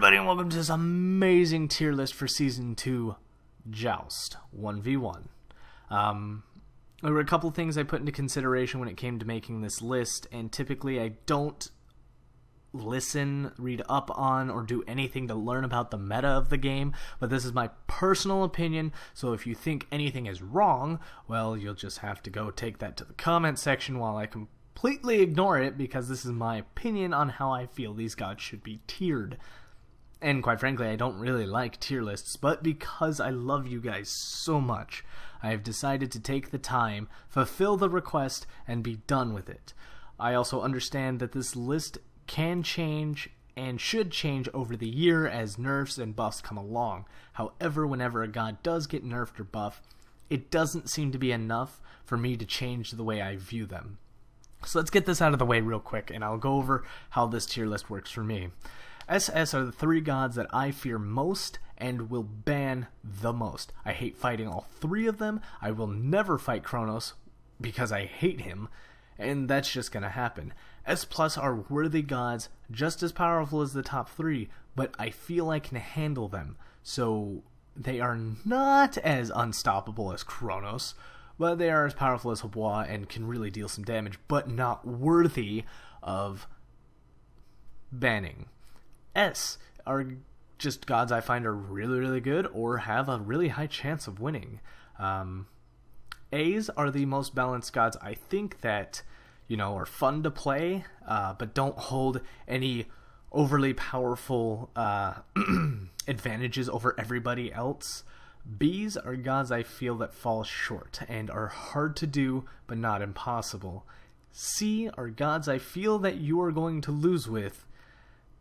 everybody, and welcome to this amazing tier list for Season 2, Joust 1v1. There were a couple things I put into consideration when it came to making this list, and typically I don't listen, read up on, or do anything to learn about the meta of the game, but this is my personal opinion, so if you think anything is wrong, well, you'll just have to go take that to the comment section while I completely ignore it, because this is my opinion on how I feel these gods should be tiered. And quite frankly, I don't really like tier lists, but because I love you guys so much, I have decided to take the time, fulfill the request, and be done with it. I also understand that this list can change and should change over the year as nerfs and buffs come along. However, whenever a god does get nerfed or buffed, it doesn't seem to be enough for me to change the way I view them. So let's get this out of the way real quick, and I'll go over how this tier list works for me. SS are the three gods that I fear most and will ban the most. I hate fighting all three of them. I will never fight Kronos because I hate him, and that's just gonna happen. S plus are worthy gods, just as powerful as the top three, but I feel I can handle them. So they are not as unstoppable as Kronos, but they are as powerful as Habois and can really deal some damage, but not worthy of banning. S are just gods I find are really good or have a really high chance of winning. A's are the most balanced gods I think that, you know, are fun to play, but don't hold any overly powerful advantages over everybody else. B's are gods I feel that fall short and are hard to do, but not impossible. C are gods I feel that you are going to lose with,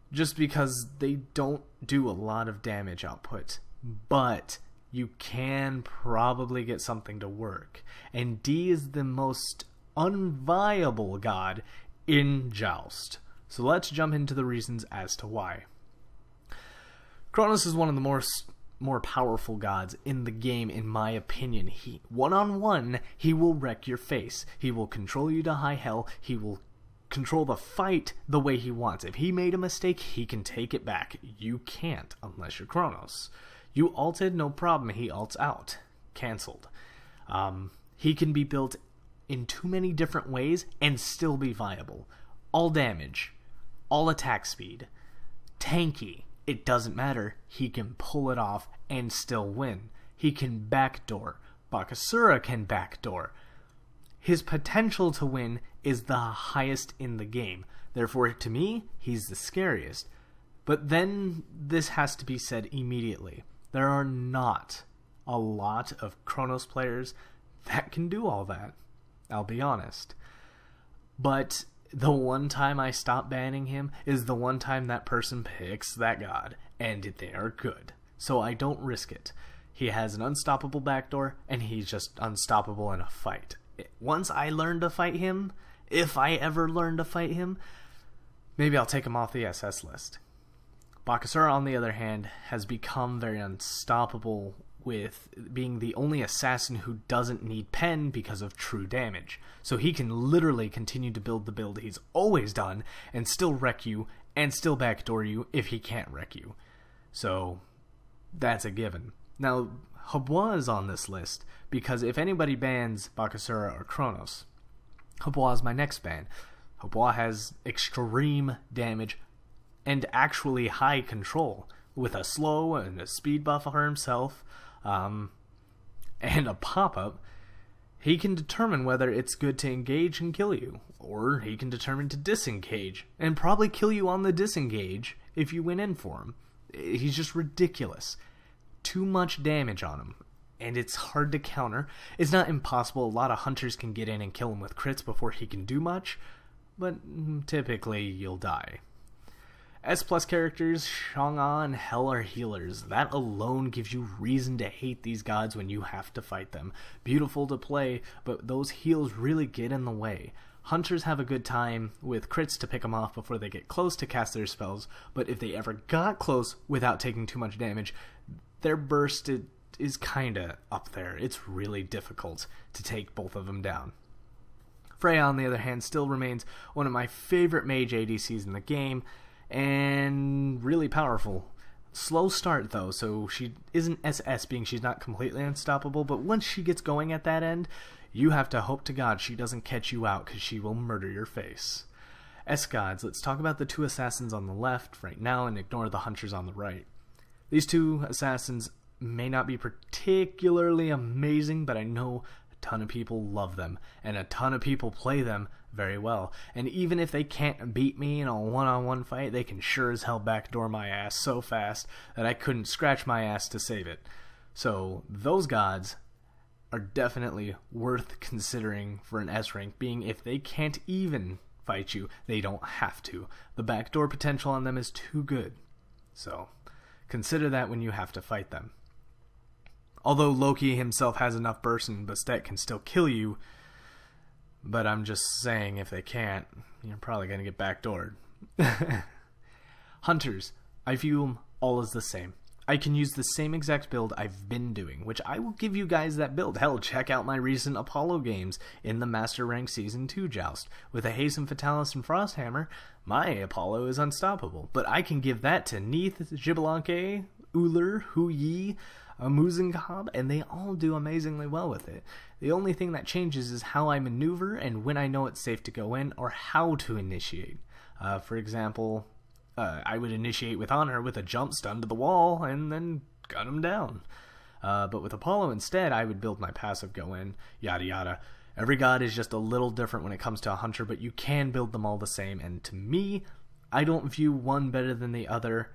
just because they don't do a lot of damage output, but you can probably get something to work. And D is the most unviable god in Joust. So let's jump into the reasons as to why. Kronos is one of the more powerful gods in the game, in my opinion. One-on-one, he will wreck your face. He will control you to high hell. He will control the fight the way he wants. If he made a mistake, he can take it back. You can't, unless you're Kronos. You ulted, no problem. He ults out. Cancelled. He can be built in too many different ways and still be viable. All damage. All attack speed. Tanky. It doesn't matter. He can pull it off and still win. He can backdoor. Bakasura can backdoor. His potential to win is the highest in the game. Therefore, to me, he's the scariest. But then this has to be said immediately. There are not a lot of Kronos players that can do all that. I'll be honest. But the one time I stop banning him is the one time that person picks that god, and they are good. So I don't risk it. He has an unstoppable backdoor, and he's just unstoppable in a fight. Once I learn to fight him, if I ever learn to fight him, maybe I'll take him off the SS list. Bakasura, on the other hand, has become very unstoppable with being the only assassin who doesn't need pen because of true damage. So he can literally continue to build the build he's always done and still wreck you and still backdoor you if he can't wreck you. So that's a given. Now, Habois is on this list because if anybody bans Bakasura or Kronos, Habois is my next ban. Habois has extreme damage and actually high control with a slow and a speed buff for himself, and a pop-up. He can determine whether it's good to engage and kill you, or he can determine to disengage and probably kill you on the disengage if you went in for him. He's just ridiculous. Too much damage on him, and it's hard to counter. It's not impossible. A lot of hunters can get in and kill him with crits before he can do much, but typically you'll die. S plus characters, Shang-A and Hell are healers. That alone gives you reason to hate these gods when you have to fight them. Beautiful to play, but those heals really get in the way. Hunters have a good time with crits to pick them off before they get close to cast their spells, but if they ever got close without taking too much damage, their burst is kinda up there. It's really difficult to take both of them down. Freya, on the other hand, still remains one of my favorite mage ADCs in the game, and really powerful. Slow start though, so she isn't SS being she's not completely unstoppable, but once she gets going at that end, you have to hope to God she doesn't catch you out because she will murder your face. S-Gods, let's talk about the two assassins on the left right now and ignore the hunters on the right. These two assassins may not be particularly amazing, but I know a ton of people love them, and a ton of people play them very well. And even if they can't beat me in a one-on-one fight, they can sure as hell backdoor my ass so fast that I couldn't scratch my ass to save it. So those gods are definitely worth considering for an S rank, being if they can't even fight you, they don't have to. The backdoor potential on them is too good. So consider that when you have to fight them. Although Loki himself has enough burst and Bastet can still kill you, but I'm just saying if they can't, you're probably going to get backdoored. Hunters, I view them all as the same. I can use the same exact build I've been doing, which I will give you guys that build. Hell, check out my recent Apollo games in the Master Rank Season 2 Joust. With a Hasten Fatalis and Frosthammer, my Apollo is unstoppable. But I can give that to Neith, Xbalanque, Uller, Hu Yi, Muzenkob, and they all do amazingly well with it. The only thing that changes is how I maneuver and when I know it's safe to go in, or how to initiate. For example, I would initiate with Honor with a jump stun to the wall and then gun him down. But with Apollo instead, I would build my passive go in, yada yada. Every god is just a little different when it comes to a hunter, but you can build them all the same, and to me, I don't view one better than the other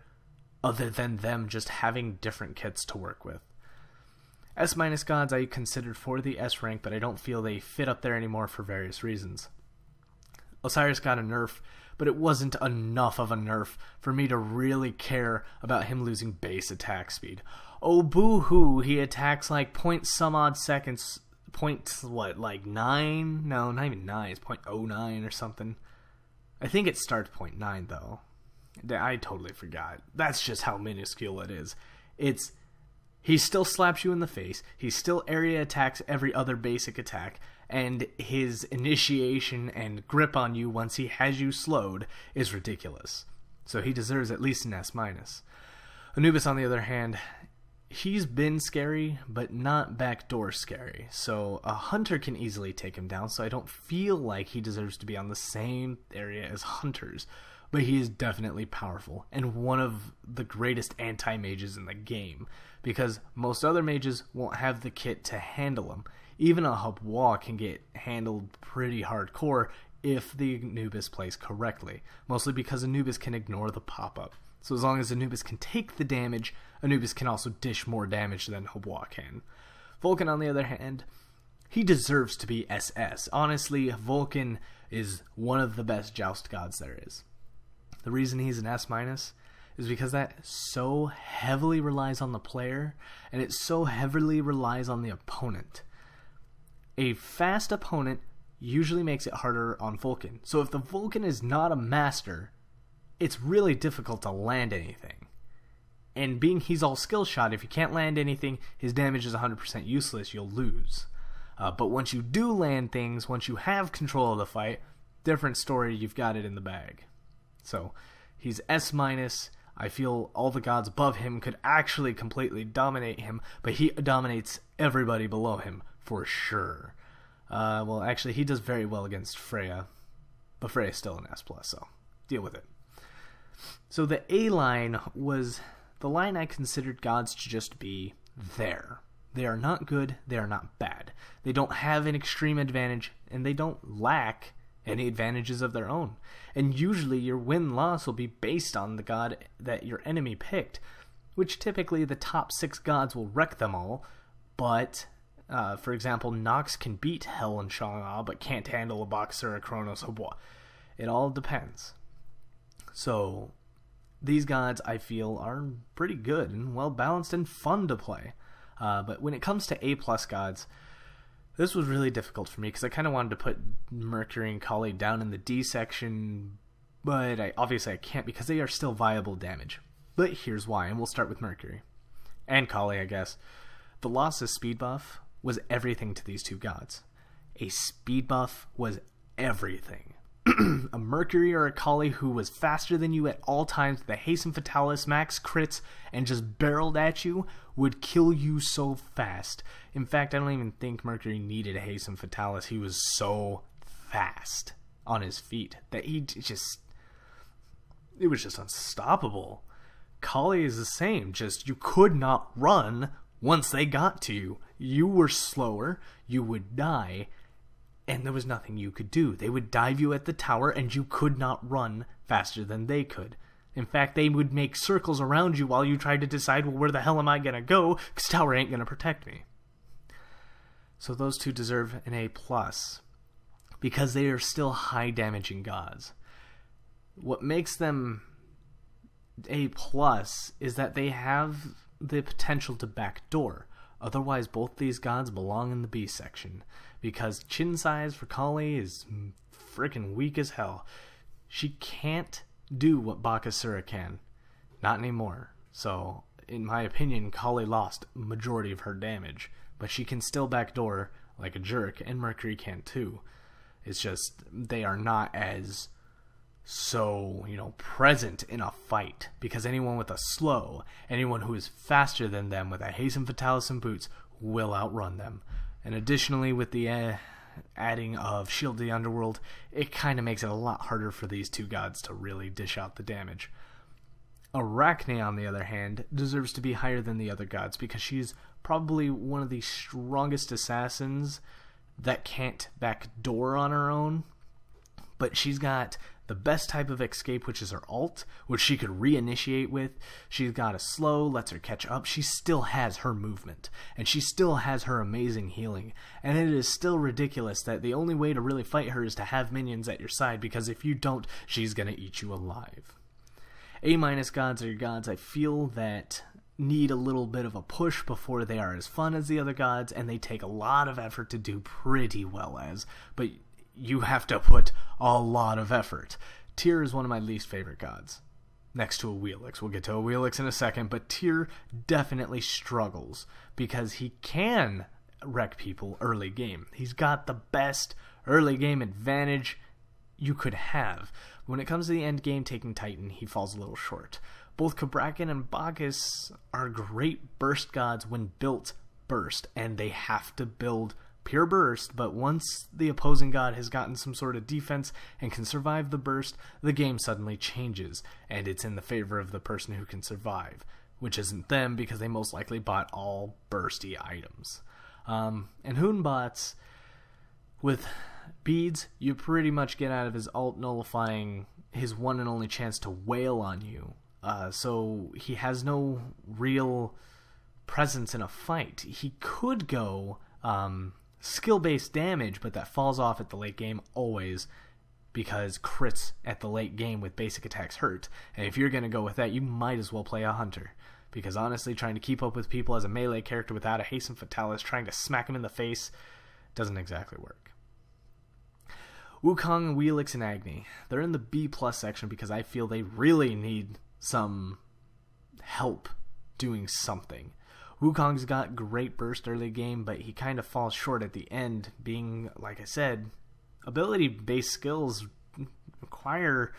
than them just having different kits to work with. S- gods I considered for the S rank, but I don't feel they fit up there anymore for various reasons. Osiris got a nerf, but it wasn't enough of a nerf for me to really care about him losing base attack speed. Oh boo-hoo, he attacks like point some odd seconds, like 9? No, not even 9, it's 0.09 or something. I think it starts 0.9 though. I totally forgot. That's just how minuscule it is. He still slaps you in the face, he still area attacks every other basic attack, and his initiation and grip on you once he has you slowed is ridiculous. So he deserves at least an S-. Anubis, on the other hand, he's been scary, but not backdoor scary. So a hunter can easily take him down, so I don't feel like he deserves to be on the same area as hunters. But he is definitely powerful, and one of the greatest anti-mages in the game, because most other mages won't have the kit to handle him. Even a Hubwa can get handled pretty hardcore if the Anubis plays correctly, mostly because Anubis can ignore the pop-up. So as long as Anubis can take the damage, Anubis can also dish more damage than Hubwa can. Vulcan, on the other hand, he deserves to be SS. Honestly, Vulcan is one of the best Joust gods there is. The reason he's an S- is because that so heavily relies on the player, and it so heavily relies on the opponent. A fast opponent usually makes it harder on Vulcan. So if the Vulcan is not a master, it's really difficult to land anything. And being he's all skill shot, if you can't land anything, his damage is 100% useless, you'll lose. But once you do land things, once you have control of the fight, different story, you've got it in the bag. So he's S-. I feel all the gods above him could actually completely dominate him, but he dominates everybody below him for sure. Well, actually, he does very well against Freya, but Freya's still an S+, so deal with it. So the A line was the line I considered gods to just be there. They are not good, they are not bad. They don't have an extreme advantage, and they don't lack any advantages of their own. And usually your win-loss will be based on the god that your enemy picked, which typically the top 6 gods will wreck them all, but for example, Nox can beat Hel and Shang-Ah, but can't handle a Boxer, a Kronos, a Hubwa. It all depends. So these gods, I feel, are pretty good and well-balanced and fun to play. But when it comes to A+ gods, this was really difficult for me because I kind of wanted to put Mercury and Kali down in the D section, but obviously I can't because they are still viable damage. But here's why, and we'll start with Mercury. And Kali, I guess. The loss of speed buff was everything to these two gods. A speed buff was everything. a Mercury or a Kali who was faster than you at all times with a Hasten Fatalis, max crits, and just barreled at you would kill you so fast. In fact, I don't even think Mercury needed a Hasten Fatalis. He was so fast on his feet that it was just unstoppable. Kali is the same, just you could not run once they got to you. You were slower, you would die, and there was nothing you could do. They would dive you at the tower, and you could not run faster than they could. In fact, they would make circles around you while you tried to decide, well, where the hell am I going to go? Because tower ain't going to protect me. So those two deserve an A+, because they are still high damaging gods. What makes them A+ is that they have the potential to backdoor. Otherwise, both these gods belong in the B section, because chin size for Kali is freaking weak as hell. She can't do what Bakasura can. Not anymore. So, in my opinion, Kali lost a majority of her damage, but she can still backdoor like a jerk, and Mercury can too. It's just, they are not as present in a fight, because anyone with a slow, anyone who is faster than them with a Hasten Fatalis and boots will outrun them. And additionally, with the adding of Shield of the Underworld, it kind of makes it a lot harder for these two gods to really dish out the damage. Arachne, on the other hand, deserves to be higher than the other gods, because she's probably one of the strongest assassins that can't backdoor on her own, but she's got the best type of escape, which is her ult, which she could reinitiate with. She's got a slow, lets her catch up. She still has her movement, and she still has her amazing healing. And it is still ridiculous that the only way to really fight her is to have minions at your side, because if you don't, she's going to eat you alive. A- gods are gods I feel that need a little bit of a push before they are as fun as the other gods, and they take a lot of effort to do pretty well as, but you have to put a lot of effort. Tyr is one of my least favorite gods, next to a Wheelix. We'll get to a Wheelix in a second, but Tyr definitely struggles because he can wreck people early game. He's got the best early game advantage you could have. When it comes to the end game taking Titan, he falls a little short. Both Kabrakan and Bacchus are great burst gods when built burst, and they have to build pure burst, but once the opposing god has gotten some sort of defense and can survive the burst, the game suddenly changes, and it's in the favor of the person who can survive, which isn't them because they most likely bought all bursty items. And Hoonbots, with beads, you pretty much get out of his ult nullifying his one and only chance to wail on you. So he has no real presence in a fight. He could go skill-based damage, but that falls off at the late game always, because crits at the late game with basic attacks hurt. And if you're going to go with that, you might as well play a hunter, because honestly, trying to keep up with people as a melee character without a Hasten Fatalis, trying to smack them in the face, doesn't exactly work. Wukong, Wheelix, and Agni. They're in the B+ section because I feel they really need some help doing something. Wukong's got great burst early game, but he kind of falls short at the end, being, like I said, ability-based skills require,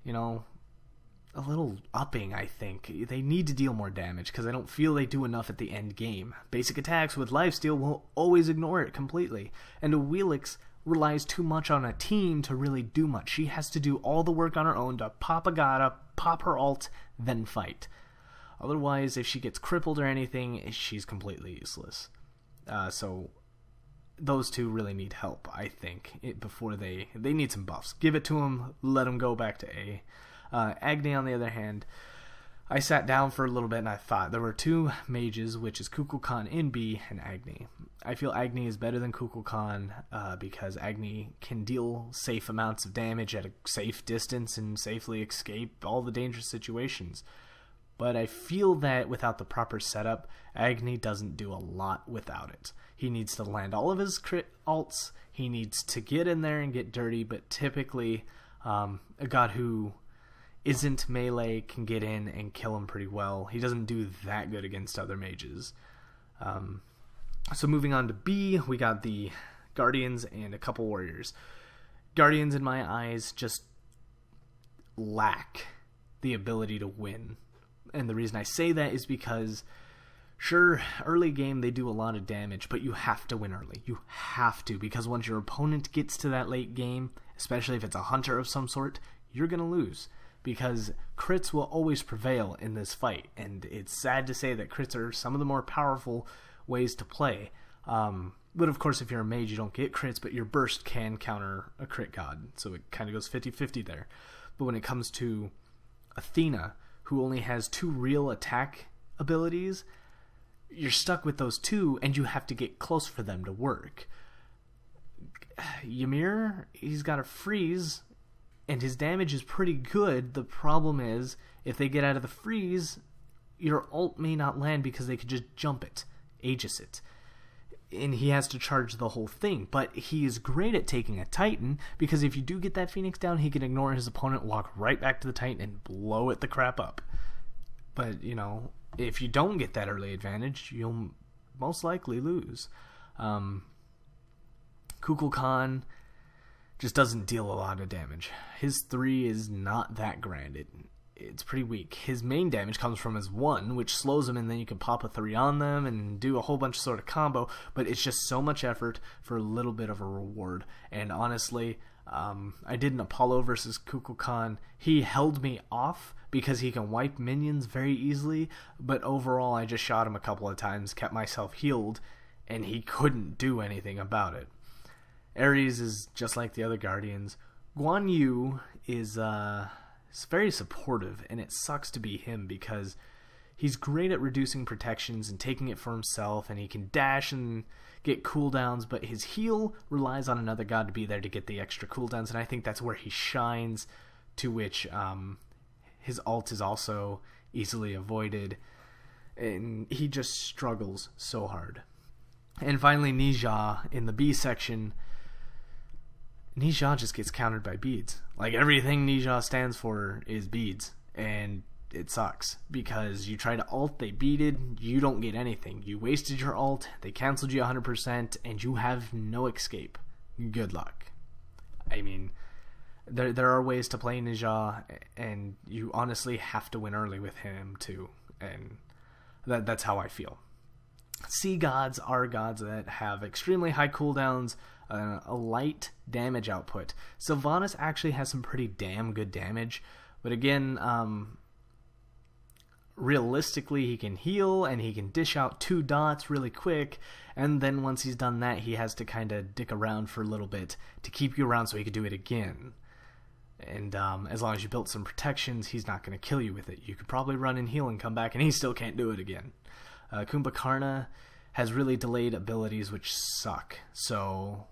a little upping, I think. They need to deal more damage, because I don't feel they do enough at the end game. Basic attacks with lifesteal will always ignore it completely, and a Wheelix relies too much on a team to really do much. She has to do all the work on her own to pop a Gata, pop her ult, then fight. Otherwise, if she gets crippled or anything, she's completely useless. So those two really need help, I think, before they need some buffs. Give it to them, let them go back to A. Agni, on the other hand, I sat down for a little bit and I thought there were two mages, which is Kukulkan in B and Agni. I feel Agni is better than Kukulkan because Agni can deal safe amounts of damage at a safe distance and safely escape all the dangerous situations. But I feel that without the proper setup, Agni doesn't do a lot without it. He needs to land all of his crit ults, he needs to get in there and get dirty, but typically a god who isn't melee can get in and kill him pretty well. He doesn't do that good against other mages. So moving on to B, we got the Guardians and a couple Warriors. Guardians, in my eyes, just lack the ability to win. And the reason I say that is because, sure, early game they do a lot of damage, but you have to win early. You have to, because once your opponent gets to that late game, especially if it's a hunter of some sort, you're going to lose. Because crits will always prevail in this fight, and it's sad to say that crits are some of the more powerful ways to play. But of course, if you're a mage, you don't get crits, but your burst can counter a crit god, so it kind of goes 50-50 there. But when it comes to Athena, who only has 2 real attack abilities, you're stuck with those 2, and you have to get close for them to work. Ymir, he's got a freeze, and his damage is pretty good. The problem is, if they get out of the freeze, your ult may not land because they could just jump it, Aegis it. And he has to charge the whole thing. But he is great at taking a Titan, because if you do get that Phoenix down, he can ignore his opponent, walk right back to the Titan, and blow it the crap up. But, you know, if you don't get that early advantage, you'll most likely lose. Kukulkan just doesn't deal a lot of damage. His 3 is not that grand. It's pretty weak. His main damage comes from his 1, which slows him, and then you can pop a 3 on them and do a whole bunch of sort of combo, but it's just so much effort for a little bit of a reward. And honestly, I did an Apollo versus Kukulkan. He held me off because he can wipe minions very easily, but overall I just shot him a couple of times, kept myself healed, and he couldn't do anything about it. Ares is just like the other Guardians. Guan Yu is very supportive, and it sucks to be him because he's great at reducing protections and taking it for himself, and he can dash and get cooldowns, but his heal relies on another god to be there to get the extra cooldowns, and I think that's where he shines, to which his ult is also easily avoided, and he just struggles so hard. And finally, Nija in the B section. Nija just gets countered by beads. Like, everything Nija stands for is beads, and it sucks because you try to ult, they beaded, you don't get anything. You wasted your ult, they canceled you 100%, and you have no escape. Good luck. I mean, there are ways to play Nija, and you honestly have to win early with him too, and that's how I feel. Sea gods are gods that have extremely high cooldowns, a light damage output. Sylvanas actually has some pretty damn good damage, but again, realistically, he can heal and he can dish out 2 dots really quick, and then once he's done that, he has to kind of dick around for a little bit to keep you around so he can do it again. And as long as you built some protections, he's not going to kill you with it. You could probably run and heal and come back, and he still can't do it again. Kumbhakarna has really delayed abilities which suck. So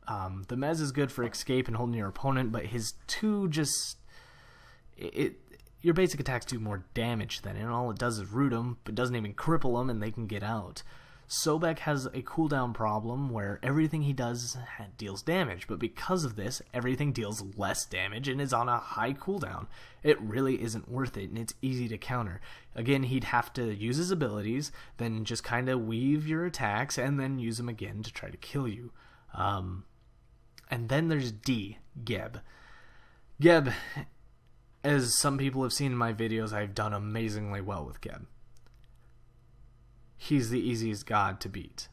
the Mez is good for escape and holding your opponent, but his 2 just... your basic attacks do more damage than it, and all it does is root them, but doesn't even cripple them, and they can get out. Sobek has a cooldown problem where everything he does deals damage, but because of this, everything deals less damage and is on a high cooldown. It really isn't worth it, and it's easy to counter. Again, he'd have to use his abilities, then just kind of weave your attacks, and then use them again to try to kill you. And then there's Geb. Geb, as some people have seen in my videos, I've done amazingly well with Geb. He's the easiest god to beat.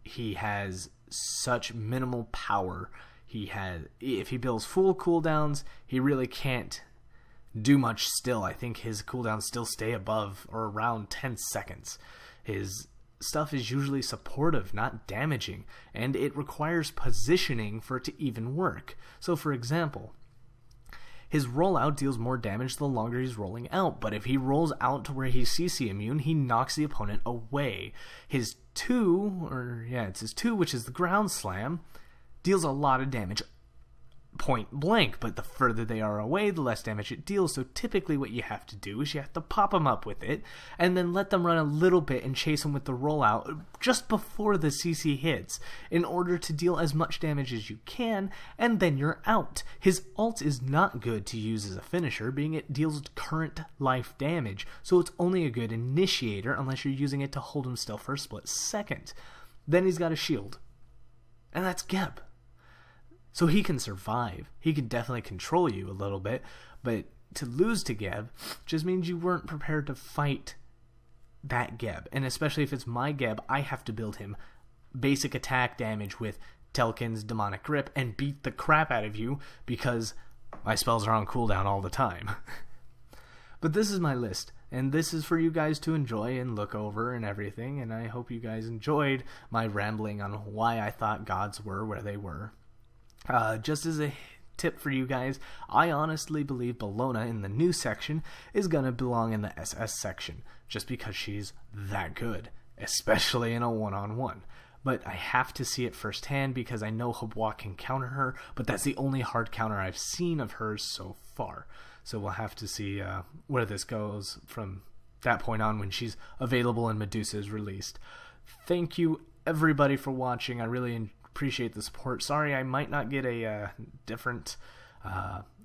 He has such minimal power. If he builds full cooldowns, he really can't do much still. I think his cooldowns still stay above or around 10 seconds. His stuff is usually supportive, not damaging, and it requires positioning for it to even work. So for example, his rollout deals more damage the longer he's rolling out, but if he rolls out to where he's CC immune, he knocks the opponent away. His 2, it's his 2, which is the ground slam, deals a lot of damage point blank, but the further they are away, the less damage it deals. So typically what you have to do is you have to pop them up with it, and then let them run a little bit and chase them with the rollout just before the CC hits, in order to deal as much damage as you can, and then you're out. His ult is not good to use as a finisher, being it deals current life damage, so it's only a good initiator unless you're using it to hold him still for a split second. Then he's got a shield, and that's Geb. So he can survive. He can definitely control you a little bit, but to lose to Geb just means you weren't prepared to fight that Geb. And especially if it's my Geb, I have to build him basic attack damage with Telkin's Demonic Grip and beat the crap out of you because my spells are on cooldown all the time. But this is my list, and this is for you guys to enjoy and look over and everything, and I hope you guys enjoyed my rambling on why I thought gods were where they were. Just as a tip for you guys, I honestly believe Bellona in the new section is going to belong in the SS section, just because she's that good, especially in a one-on-one. But I have to see it firsthand because I know Habwa can counter her, but that's the only hard counter I've seen of hers so far. So we'll have to see where this goes from that point on when she's available and Medusa is released. Thank you everybody for watching. I really appreciate the support. Sorry I might not get a different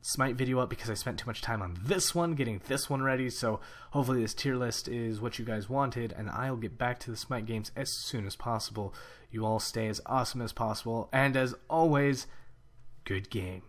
Smite video up because I spent too much time on this one, getting this one ready, so hopefully this tier list is what you guys wanted, and I'll get back to the Smite games as soon as possible. You all stay as awesome as possible, and as always, good game.